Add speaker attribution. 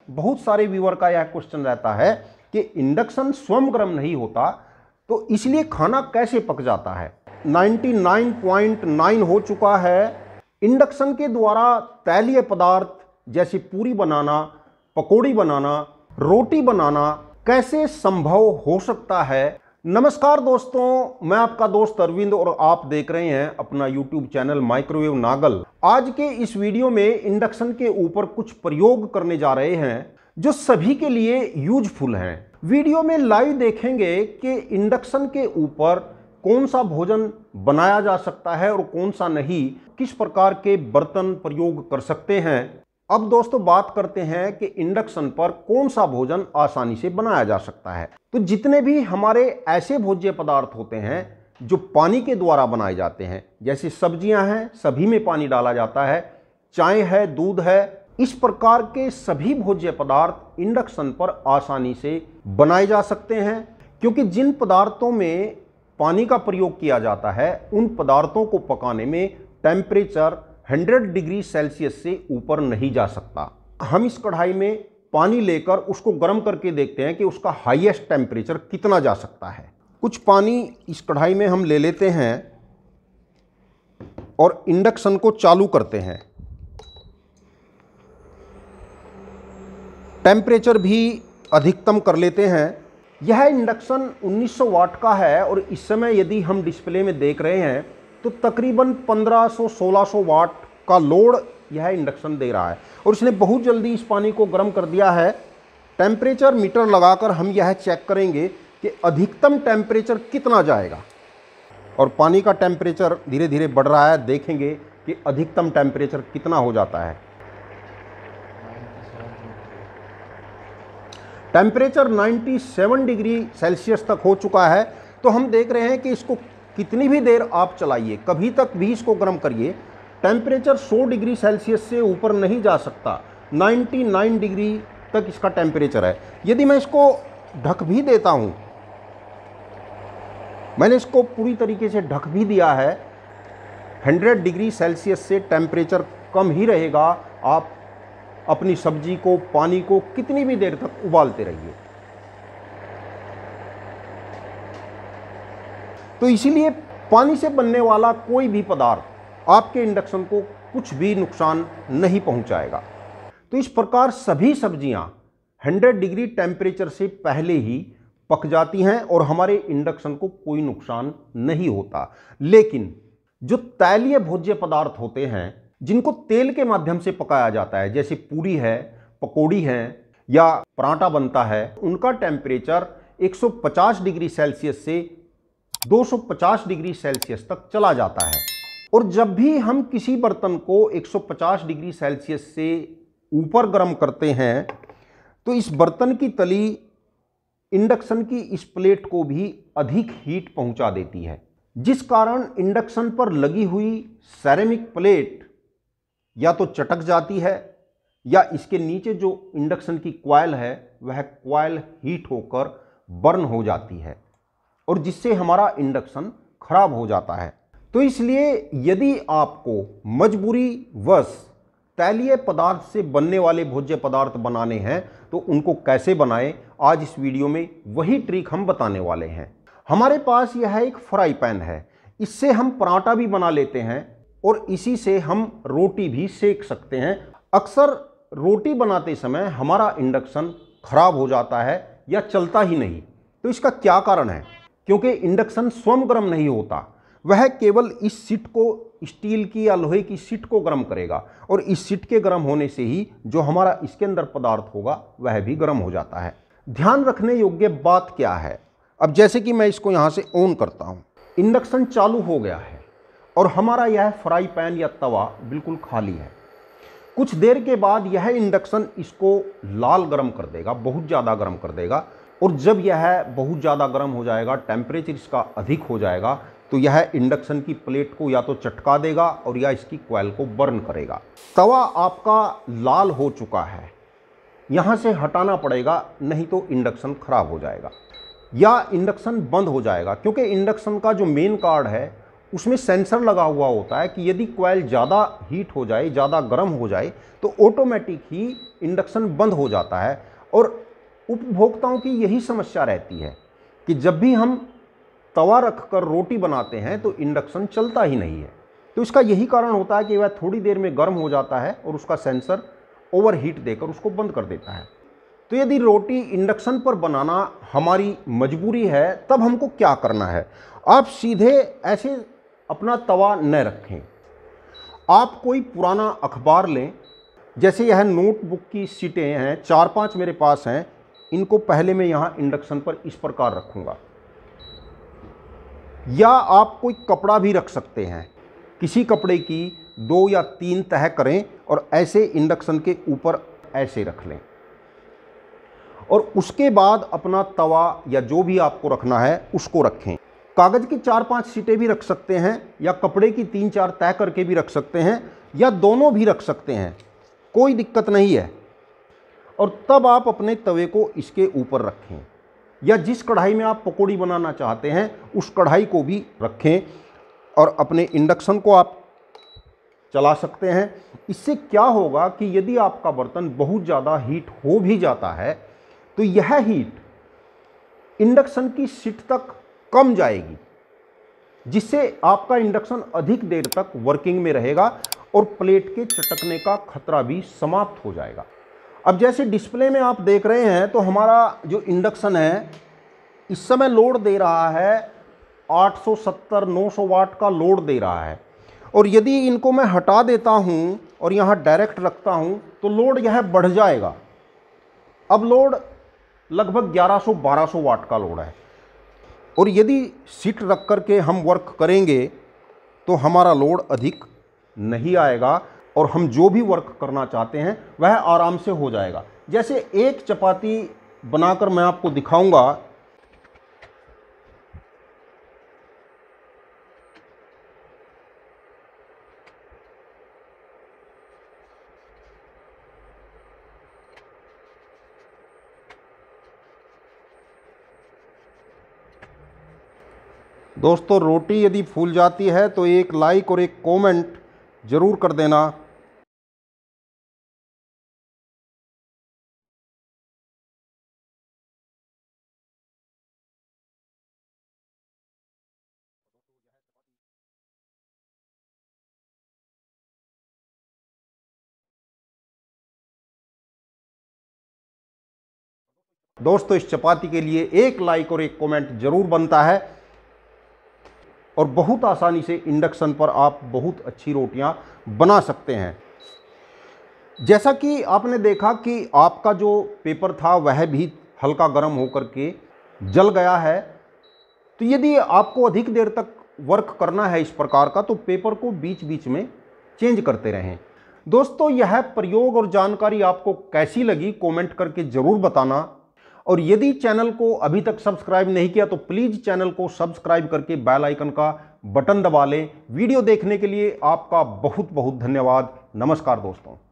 Speaker 1: बहुत सारे व्यूअर का यह क्वेश्चन रहता है कि इंडक्शन स्वयं गर्म नहीं होता तो इसलिए खाना कैसे पक जाता है। 99.9 हो चुका है। इंडक्शन के द्वारा तैलीय पदार्थ जैसे पूरी बनाना, पकौड़ी बनाना, रोटी बनाना कैसे संभव हो सकता है। नमस्कार दोस्तों, मैं आपका दोस्त अरविंद और आप देख रहे हैं अपना YouTube चैनल माइक्रोवेव नागल। आज के इस वीडियो में इंडक्शन के ऊपर कुछ प्रयोग करने जा रहे हैं जो सभी के लिए यूजफुल हैं। वीडियो में लाइव देखेंगे कि इंडक्शन के ऊपर कौन सा भोजन बनाया जा सकता है और कौन सा नहीं, किस प्रकार के बर्तन प्रयोग कर सकते हैं। अब दोस्तों बात करते हैं कि इंडक्शन पर कौन सा भोजन आसानी से बनाया जा सकता है। तो जितने भी हमारे ऐसे भोज्य पदार्थ होते हैं जो पानी के द्वारा बनाए जाते हैं, जैसे सब्जियां हैं, सभी में पानी डाला जाता है, चाय है, दूध है, इस प्रकार के सभी भोज्य पदार्थ इंडक्शन पर आसानी से बनाए जा सकते हैं। क्योंकि जिन पदार्थों में पानी का प्रयोग किया जाता है उन पदार्थों को पकाने में टेम्परेचर 100 डिग्री सेल्सियस से ऊपर नहीं जा सकता। हम इस कढ़ाई में पानी लेकर उसको गर्म करके देखते हैं कि उसका हाईएस्ट टेम्परेचर कितना जा सकता है। कुछ पानी इस कढ़ाई में हम ले लेते हैं और इंडक्शन को चालू करते हैं। टेम्परेचर भी अधिकतम कर लेते हैं। यह इंडक्शन 1900 वाट का है और इस समय यदि हम डिस्प्ले में देख रहे हैं तो तकरीबन 1500-1600 वाट का लोड यह इंडक्शन दे रहा है और इसने बहुत जल्दी इस पानी को गर्म कर दिया है। टेम्परेचर मीटर लगाकर हम यह चेक करेंगे कि अधिकतम टेम्परेचर कितना जाएगा और पानी का टेम्परेचर धीरे धीरे बढ़ रहा है। देखेंगे कि अधिकतम टेम्परेचर कितना हो जाता है। टेम्परेचर 97 डिग्री सेल्सियस तक हो चुका है। तो हम देख रहे हैं कि इसको कितनी भी देर आप चलाइए, कभी तक भी इसको गर्म करिए, टेम्परेचर 100 डिग्री सेल्सियस से ऊपर नहीं जा सकता। 99 डिग्री तक इसका टेम्परेचर है। यदि मैं इसको ढक भी देता हूं, मैंने इसको पूरी तरीके से ढक भी दिया है, 100 डिग्री सेल्सियस से टेम्परेचर कम ही रहेगा। आप अपनी सब्जी को, पानी को कितनी भी देर तक उबालते रहिए। तो इसीलिए पानी से बनने वाला कोई भी पदार्थ आपके इंडक्शन को कुछ भी नुकसान नहीं पहुंचाएगा। तो इस प्रकार सभी सब्जियां 100 डिग्री टेम्परेचर से पहले ही पक जाती हैं और हमारे इंडक्शन को कोई नुकसान नहीं होता। लेकिन जो तैलीय भोज्य पदार्थ होते हैं जिनको तेल के माध्यम से पकाया जाता है, जैसे पूरी है, पकौड़ी है या पराठा बनता है, उनका टेम्परेचर 150 डिग्री सेल्सियस से 250 डिग्री सेल्सियस तक चला जाता है। और जब भी हम किसी बर्तन को 150 डिग्री सेल्सियस से ऊपर गर्म करते हैं तो इस बर्तन की तली इंडक्शन की इस प्लेट को भी अधिक हीट पहुंचा देती है, जिस कारण इंडक्शन पर लगी हुई सेरेमिक प्लेट या तो चटक जाती है या इसके नीचे जो इंडक्शन की कॉइल है वह कॉइल हीट होकर बर्न हो जाती है और जिससे हमारा इंडक्शन खराब हो जाता है। तो इसलिए यदि आपको मजबूरी वश तैलीय पदार्थ से बनने वाले भोज्य पदार्थ बनाने हैं तो उनको कैसे बनाएं, आज इस वीडियो में वही ट्रिक हम बताने वाले हैं। हमारे पास यह एक फ्राई पैन है, इससे हम पराठा भी बना लेते हैं और इसी से हम रोटी भी सेक सकते हैं। अक्सर रोटी बनाते समय हमारा इंडक्शन खराब हो जाता है या चलता ही नहीं। तो इसका क्या कारण है? क्योंकि इंडक्शन स्वयं गर्म नहीं होता, वह केवल इस सीट को, स्टील की या लोहे की सीट को गर्म करेगा और इस सीट के गर्म होने से ही जो हमारा इसके अंदर पदार्थ होगा वह भी गर्म हो जाता है। ध्यान रखने योग्य बात क्या है? अब जैसे कि मैं इसको यहाँ से ऑन करता हूँ, इंडक्शन चालू हो गया है और हमारा यह फ्राई पैन या तवा बिल्कुल खाली है। कुछ देर के बाद यह इंडक्शन इसको लाल गर्म कर देगा, बहुत ज़्यादा गर्म कर देगा और जब यह बहुत ज़्यादा गर्म हो जाएगा, टेम्परेचर इसका अधिक हो जाएगा, तो यह इंडक्शन की प्लेट को या तो चटका देगा और या इसकी कॉइल को बर्न करेगा। तवा आपका लाल हो चुका है, यहाँ से हटाना पड़ेगा, नहीं तो इंडक्शन खराब हो जाएगा या इंडक्शन बंद हो जाएगा। क्योंकि इंडक्शन का जो मेन कार्ड है उसमें सेंसर लगा हुआ होता है कि यदि कॉइल ज़्यादा हीट हो जाए, ज़्यादा गर्म हो जाए, तो ऑटोमेटिक ही इंडक्शन बंद हो जाता है। और उपभोक्ताओं की यही समस्या रहती है कि जब भी हम तवा रखकर रोटी बनाते हैं तो इंडक्शन चलता ही नहीं है। तो इसका यही कारण होता है कि वह थोड़ी देर में गर्म हो जाता है और उसका सेंसर ओवरहीट देकर उसको बंद कर देता है। तो यदि रोटी इंडक्शन पर बनाना हमारी मजबूरी है, तब हमको क्या करना है? आप सीधे ऐसे अपना तवा न रखें। आप कोई पुराना अखबार लें, जैसे यह नोटबुक की सीटें हैं, 4-5 मेरे पास हैं। इनको पहले मैं यहाँ इंडक्शन पर इस प्रकार रखूँगा। या आप कोई कपड़ा भी रख सकते हैं, किसी कपड़े की 2 या 3 तह करें और ऐसे इंडक्शन के ऊपर ऐसे रख लें। और उसके बाद अपना तवा या जो भी आपको रखना है उसको रखें। कागज़ की 4-5 सीटें भी रख सकते हैं, या कपड़े की 3-4 तह करके भी रख सकते हैं, या दोनों भी रख सकते हैं, कोई दिक्कत नहीं है। और तब आप अपने तवे को इसके ऊपर रखें, या जिस कढ़ाई में आप पकौड़ी बनाना चाहते हैं उस कढ़ाई को भी रखें और अपने इंडक्शन को आप चला सकते हैं। इससे क्या होगा कि यदि आपका बर्तन बहुत ज़्यादा हीट हो भी जाता है तो यह हीट इंडक्शन की सीट तक कम जाएगी, जिससे आपका इंडक्शन अधिक देर तक वर्किंग में रहेगा और प्लेट के चटकने का खतरा भी समाप्त हो जाएगा। अब जैसे डिस्प्ले में आप देख रहे हैं तो हमारा जो इंडक्शन है इस समय लोड दे रहा है 870-900 वाट का लोड दे रहा है। और यदि इनको मैं हटा देता हूं और यहाँ डायरेक्ट रखता हूं तो लोड यह बढ़ जाएगा। अब लोड लगभग 1100-1200 वाट का लोड है। और यदि सीट रख करके हम वर्क करेंगे तो हमारा लोड अधिक नहीं आएगा और हम जो भी वर्क करना चाहते हैं वह आराम से हो जाएगा। जैसे एक चपाती बनाकर मैं आपको दिखाऊंगा। दोस्तों, रोटी यदि फूल जाती है तो एक लाइक और एक कमेंट ज़रूर कर देना। दोस्तों, इस चपाती के लिए एक लाइक और एक कमेंट जरूर बनता है और बहुत आसानी से इंडक्शन पर आप बहुत अच्छी रोटियां बना सकते हैं। जैसा कि आपने देखा कि आपका जो पेपर था वह भी हल्का गर्म होकर के जल गया है। तो यदि आपको अधिक देर तक वर्क करना है इस प्रकार का तो पेपर को बीच बीच में चेंज करते रहें। दोस्तों, यह प्रयोग और जानकारी आपको कैसी लगी कमेंट करके ज़रूर बताना। और यदि चैनल को अभी तक सब्सक्राइब नहीं किया तो प्लीज़ चैनल को सब्सक्राइब करके बेल आइकन का बटन दबा लें। वीडियो देखने के लिए आपका बहुत बहुत धन्यवाद। नमस्कार दोस्तों।